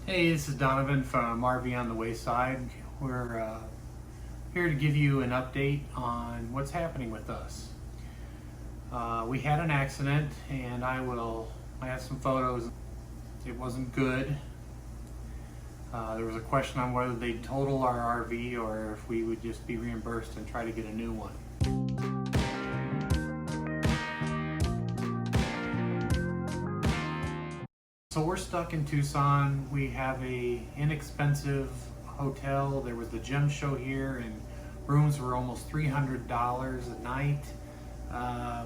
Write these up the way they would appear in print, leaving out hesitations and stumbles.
Hey, this is Donovan from RV on the Wayside. We're here to give you an update on what's happening with us. We had an accident, and I have some photos. It wasn't good. There was a question on whether they'd total our RV or if we would just be reimbursed and try to get a new one. So we're stuck in Tucson. We have a inexpensive hotel. There was the gem show here and rooms were almost $300 a night.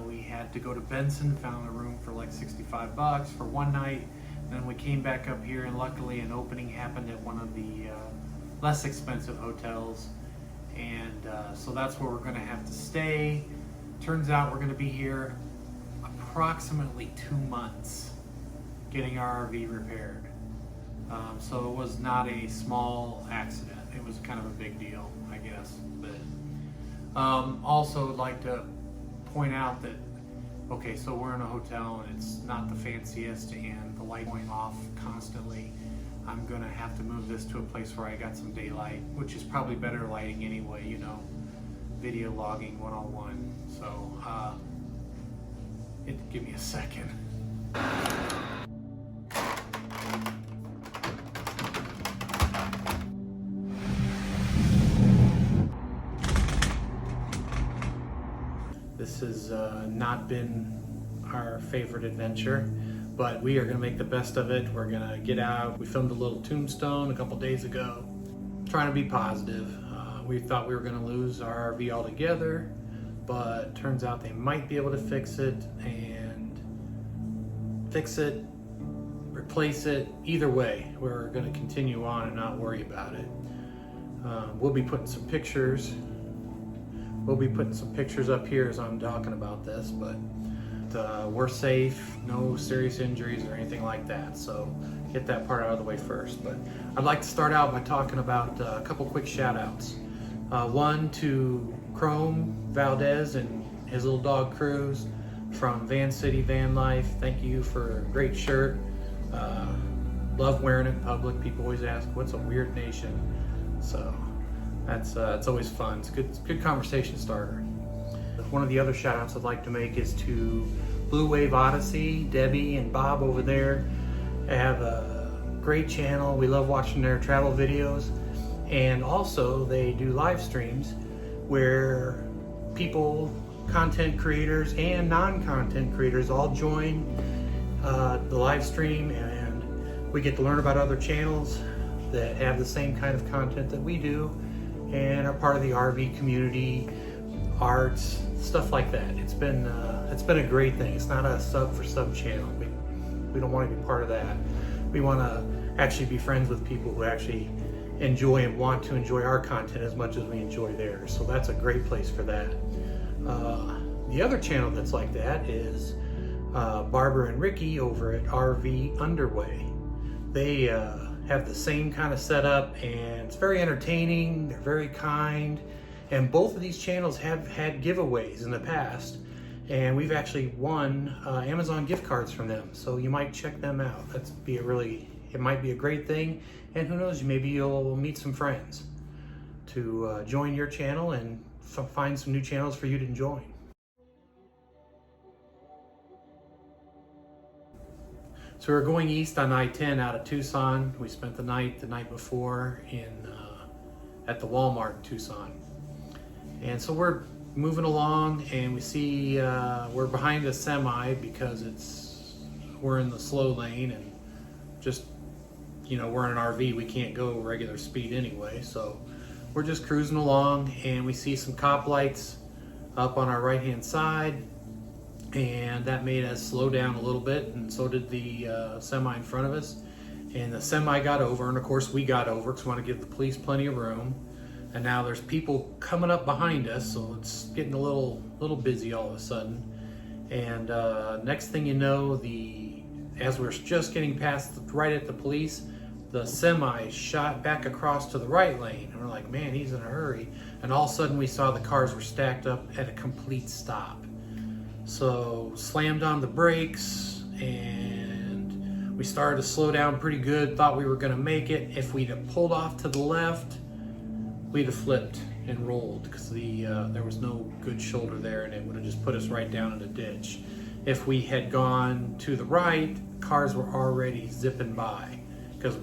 We had to go to Benson, found a room for like 65 bucks for one night. Then we came back up here and luckily an opening happened at one of the less expensive hotels. And so that's where we're gonna have to stay. Turns out we're gonna be here approximately 2 months getting our RV repaired. So it was not a small accident. It was kind of a big deal, I guess. But also I'd like to point out that, okay, so we're in a hotel and it's not the fanciest and the light going off constantly. I'm gonna have to move this to a place where I got some daylight, which is probably better lighting anyway, you know, video logging 101. So give me a second. This has not been our favorite adventure, but we are going to make the best of it. We're going to get out. We filmed a little tombstone a couple days ago, trying to be positive. We thought we were going to lose our RV altogether, but turns out they might be able to fix it, replace it. Either way, we're going to continue on and not worry about it. We'll be putting some pictures. We'll be putting some pictures up here as I'm talking about this, but we're safe, no serious injuries or anything like that. So get that part out of the way first. But I'd like to start out by talking about a couple quick shout outs. One to Chrome, Valdez, and his little dog Cruz from Van City, Vanlife. Thank you for a great shirt. Love wearing it in public. People always ask, what's a weird nation? So it's always fun. It's a good conversation starter. One of the other shout outs I'd like to make is to Blue Wave Odyssey, Debbie and Bob over there. They have a great channel. We love watching their travel videos. And also they do live streams where people, content creators and non-content creators all join the live stream, and we get to learn about other channels that have the same kind of content that we do and are part of the RV community, arts, stuff like that. It's been a great thing. It's not a sub for sub channel. We don't want to be part of that. We want to actually be friends with people who actually enjoy and want to enjoy our content as much as we enjoy theirs. So that's a great place for that. The other channel that's like that is Barbara and Ricky over at RV Underway. They have the same kind of setup, and it's very entertaining. They're very kind, and both of these channels have had giveaways in the past, and we've actually won Amazon gift cards from them. So you might check them out. It might be a great thing, and who knows, maybe you'll meet some friends to join your channel and find some new channels for you to join. So we're going east on I-10 out of Tucson. We spent the night before at the Walmart in Tucson. And so we're moving along, and we see we're behind a semi because we're in the slow lane, and just, you know, we're in an RV, we can't go regular speed anyway. So we're just cruising along, and we see some cop lights up on our right hand side, and that made us slow down a little bit, and so did the semi in front of us. And the semi got over, and of course we got over because we want to give the police plenty of room. And now there's people coming up behind us, so it's getting a little busy all of a sudden. And next thing you know, as we're just getting past right at the police, the semi shot back across to the right lane, and we're like, man, he's in a hurry. And all of a sudden we saw the cars were stacked up at a complete stop. So slammed on the brakes, and We started to slow down pretty good, thought we were gonna make it. If we'd have pulled off to the left, we'd have flipped and rolled because there was no good shoulder there, and it would have just put us right down in the ditch. If we had gone to the right, cars were already zipping by because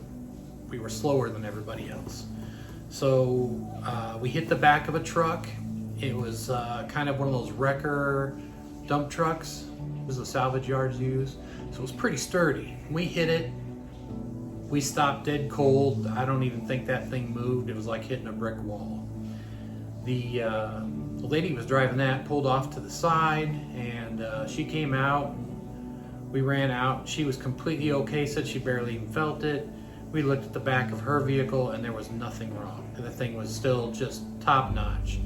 we were slower than everybody else. So we hit the back of a truck. It was kind of one of those wrecker dump trucks. This is the salvage yards use. So it was pretty sturdy. We hit it. We stopped dead cold. I don't even think that thing moved. It was like hitting a brick wall. The lady was driving that, pulled off to the side, and she came out. We ran out. She was completely okay, said she barely even felt it. We looked at the back of her vehicle and there was nothing wrong. The thing was still just top notch.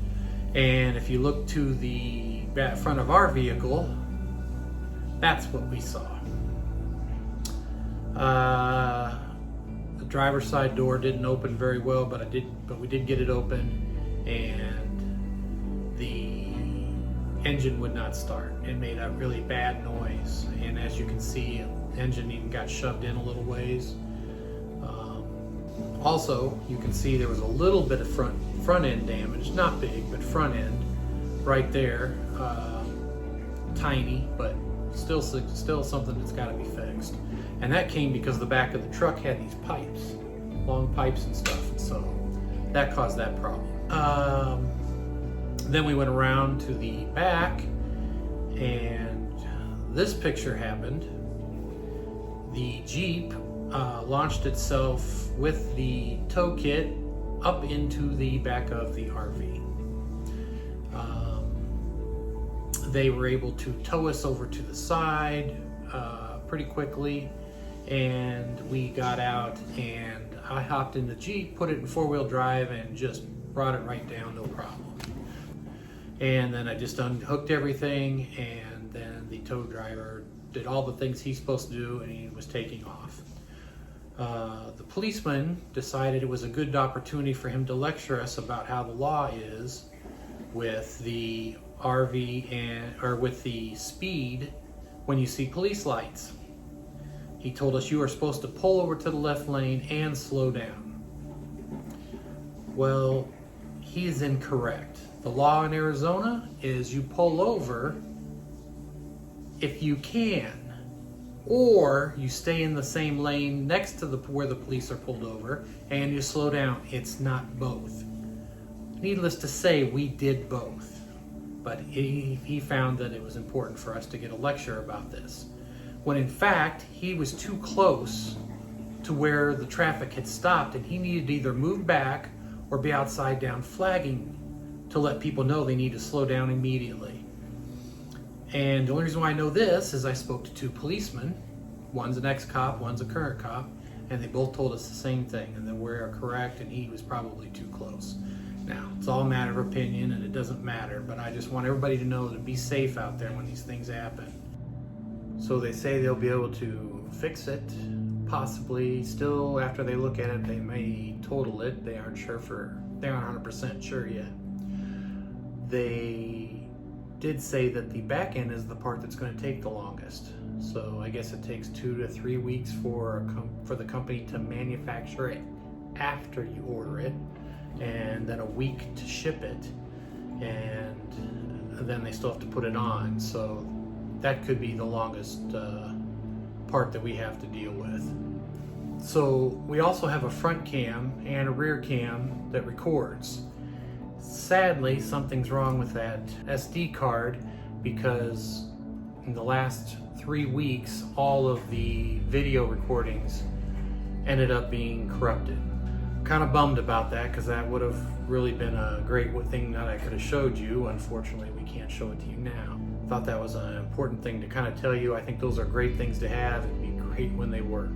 And if you look to the front of our vehicle, that's what we saw. The driver's side door didn't open very well, but we did get it open, and the engine would not start. It made a really bad noise, and as you can see, the engine even got shoved in a little ways. Also, you can see there was a little bit of front end damage, not big, but front end right there. Tiny, but still something that's got to be fixed. And that came because the back of the truck had these pipes, long pipes and stuff, and so that caused that problem. Then we went around to the back, and this picture happened. The Jeep launched itself with the tow kit up into the back of the RV. They were able to tow us over to the side pretty quickly, and we got out, and I hopped in the Jeep, put it in four-wheel drive, and just brought it right down, no problem. And then I just unhooked everything, and then the tow driver did all the things he's supposed to do, and he was taking off. The policeman decided it was a good opportunity for him to lecture us about how the law is with the RV or with the speed when you see police lights. He told us you are supposed to pull over to the left lane and slow down. Well, he is incorrect. The law in Arizona is you pull over if you can, or you stay in the same lane next to where the police are pulled over and you slow down. It's not both. Needless to say, we did both. But he found that it was important for us to get a lecture about this, when in fact he was too close to where the traffic had stopped, and he needed to either move back or be outside down flagging to let people know they need to slow down immediately. And the only reason why I know this is I spoke to two policemen. One's an ex-cop, one's a current cop, and they both told us the same thing, and that we're correct and he was probably too close. Now, it's all a matter of opinion, and it doesn't matter, but I just want everybody to know to be safe out there when these things happen. So they say they'll be able to fix it, possibly. Still, after they look at it, they may total it. They aren't 100% sure yet. They did say that the back end is the part that's going to take the longest. So I guess it takes 2 to 3 weeks for the company to manufacture it after you order it, and then a week to ship it, and then they still have to put it on. So that could be the longest part that we have to deal with. So we also have a front cam and a rear cam that records. Sadly, something's wrong with that SD card, because in the last 3 weeks, all of the video recordings ended up being corrupted. Kind of bummed about that, because that would have really been a great thing that I could have showed you. Unfortunately, we can't show it to you now. Thought that was an important thing to kind of tell you. I think those are great things to have. It'd be great when they work.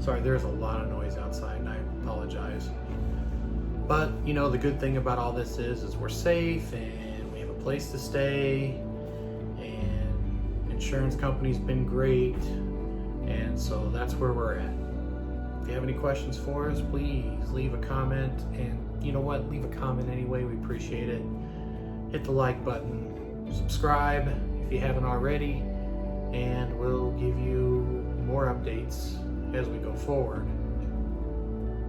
Sorry, there's a lot of noise outside, and I apologize. But, you know, the good thing about all this is we're safe, and we have a place to stay, and insurance company's been great, and so that's where we're at. If you have any questions for us, please leave a comment, and you know what, leave a comment anyway, we appreciate it. Hit the like button, subscribe if you haven't already, and we'll give you more updates as we go forward.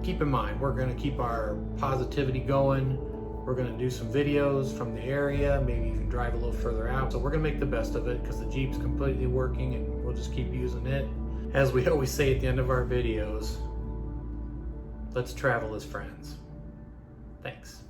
Keep in mind, we're going to keep our positivity going. We're going to do some videos from the area, maybe even drive a little further out. So we're going to make the best of it because the Jeep's completely working and we'll just keep using it. As we always say at the end of our videos, let's travel as friends. Thanks.